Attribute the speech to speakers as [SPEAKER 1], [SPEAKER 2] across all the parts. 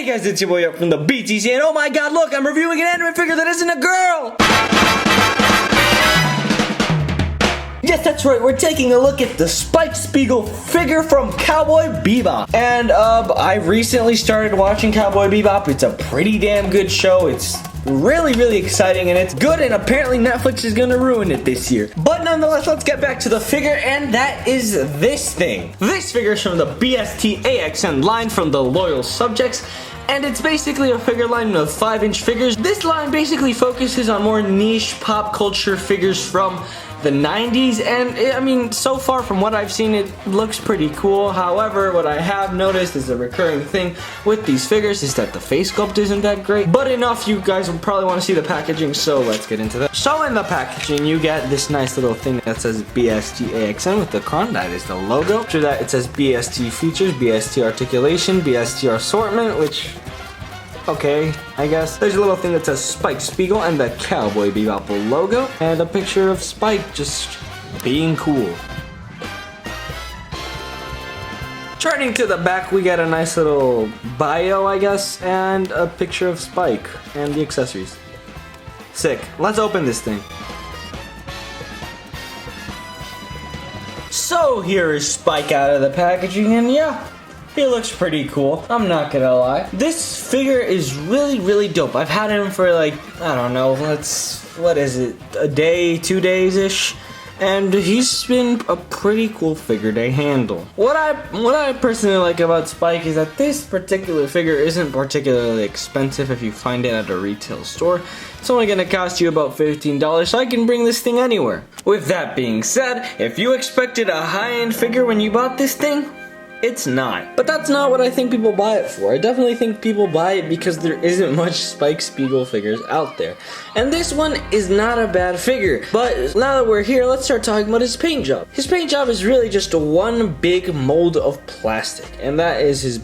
[SPEAKER 1] Hey guys, it's your boy up from the BTC, and oh my god, look, I'm reviewing an anime figure that isn't a girl! Yes, that's right, we're taking a look at the Spike Spiegel figure from Cowboy Bebop. And I recently started watching Cowboy Bebop. It's a pretty damn good show. It's really exciting, and it's good, and apparently Netflix is gonna ruin it this year. But nonetheless, let's get back to the figure, and that is this thing. This figure is from the BST AXN line from the Loyal Subjects, and it's basically a figure line of 5-inch figures. This line basically focuses on more niche pop culture figures from the 90s, and I mean, so far from what I've seen, it looks pretty cool. However, what I have noticed is a recurring thing with these figures is that the face sculpt isn't that great. But enough, you guys will probably want to see the packaging, so let's get into that. So in the packaging, you get this nice little thing that says BST AXN with the crown. That is the logo. After that, it says BST features, BST articulation, BST assortment, which, okay, I guess. There's a little thing that says Spike Spiegel and the Cowboy Bebop logo, and a picture of Spike just being cool. Turning to the back, we get a nice little bio, I guess, and a picture of Spike and the accessories. Sick. Let's open this thing. So here is Spike out of the packaging, and yeah, he looks pretty cool, I'm not gonna lie. This figure is really dope. I've had him for like, I don't know, what is it, a day, 2 days-ish? And he's been a pretty cool figure to handle. What I personally like about Spike is that this particular figure isn't particularly expensive if you find it at a retail store. It's only gonna cost you about $15, so I can bring this thing anywhere. With that being said, if you expected a high-end figure when you bought this thing, it's not. But that's not what I think people buy it for. I definitely think people buy it because there isn't much Spike Spiegel figures out there. And this one is not a bad figure. But now that we're here, let's start talking about his paint job. His paint job is really just one big mold of plastic. And that is his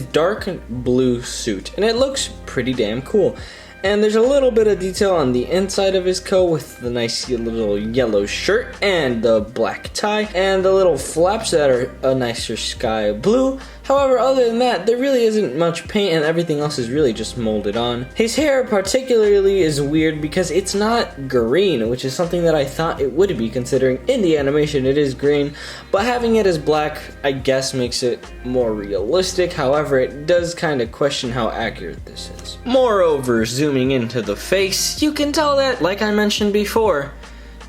[SPEAKER 1] dark blue suit. And it looks pretty damn cool. And there's a little bit of detail on the inside of his coat with the nice little yellow shirt and the black tie and the little flaps that are a nicer sky blue. However, other than that, there really isn't much paint, and everything else is really just molded on. His hair particularly is weird because it's not green, which is something that I thought it would be, considering in the animation it is green, but having it as black, I guess, makes it more realistic. However, it does kind of question how accurate this is. Moreover, zooming into the face, you can tell that, like I mentioned before,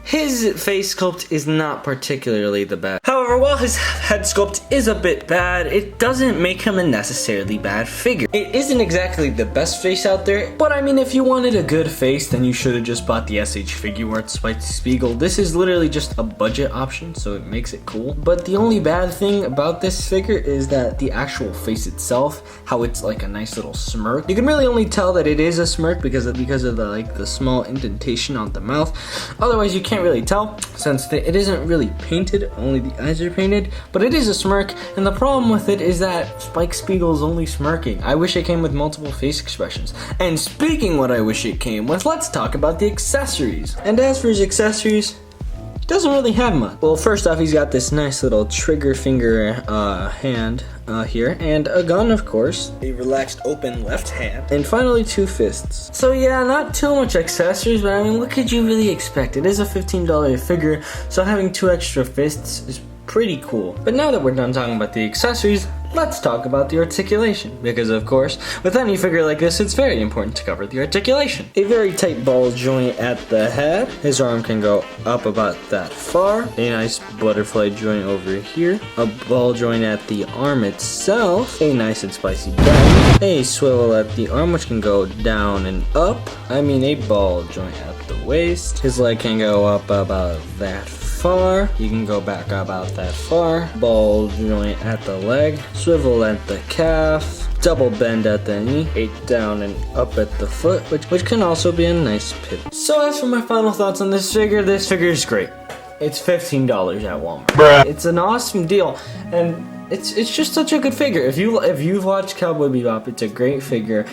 [SPEAKER 1] his face sculpt is not particularly the best. However, while his head sculpt is a bit bad, it doesn't make him a necessarily bad figure. It isn't exactly the best face out there, but I mean, if you wanted a good face, then you should have just bought the SH Figuarts Spike Spiegel. This is literally just a budget option, so it makes it cool. But the only bad thing about this figure is that the actual face itself, how it's like a nice little smirk. You can really only tell that it is a smirk because of the small indentation on the mouth. Otherwise, you can't really tell since it isn't really painted, only the eyes are painted, but it is a smirk, and the problem with it is that Spike Spiegel is only smirking. I wish it came with multiple face expressions. And speaking what I wish it came with, let's talk about the accessories. And as for his accessories, he doesn't really have much. Well, first off, he's got this nice little trigger finger hand here, and a gun, of course, a relaxed open left hand, and finally 2 fists. So yeah, not too much accessories, but I mean, what could you really expect? It is a $15 figure, so having 2 extra fists is pretty cool. But now that we're done talking about the accessories, let's talk about the articulation, because of course, with any figure like this, it's very important to cover the articulation. A very tight ball joint at the head. His arm can go up about that far. A nice butterfly joint over here. A ball joint at the arm itself. A nice and spicy belly. A swivel at the arm, which can go down and up. I mean, a ball joint at the waist. His leg can go up about that far. You can go back about that far. Ball joint at the leg. Swivel at the calf. Double bend at the knee. 8 down and up at the foot, which can also be a nice pivot. So as for my final thoughts on this figure is great. It's $15 at Walmart. Bruh. It's an awesome deal, and it's just such a good figure. If you've watched Cowboy Bebop, it's a great figure.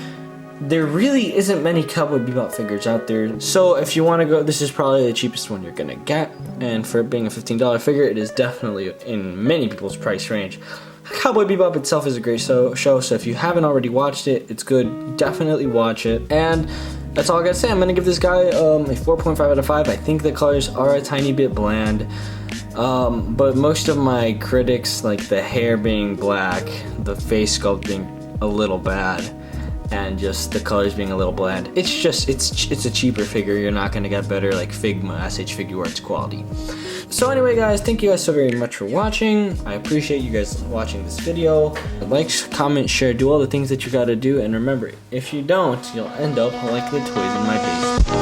[SPEAKER 1] There really isn't many Cowboy Bebop figures out there, so if you want to go, this is probably the cheapest one you're gonna get, and for it being a $15 figure, it is definitely in many people's price range. Cowboy Bebop itself is a great show, so if you haven't already watched it, it's good. Definitely watch it. And that's all I gotta say. I'm gonna give this guy a 4.5 out of 5. I think the colors are a tiny bit bland. But most of my critics, like the hair being black, the face sculpt being a little bad, and just the colors being a little bland, it's a cheaper figure. You're not gonna get better like Figma, SH Figuarts quality. So anyway guys, thank you guys so very much for watching. I appreciate you guys watching this video. Like, comment, share, do all the things that you gotta do, and remember, if you don't, you'll end up like the toys in my basement.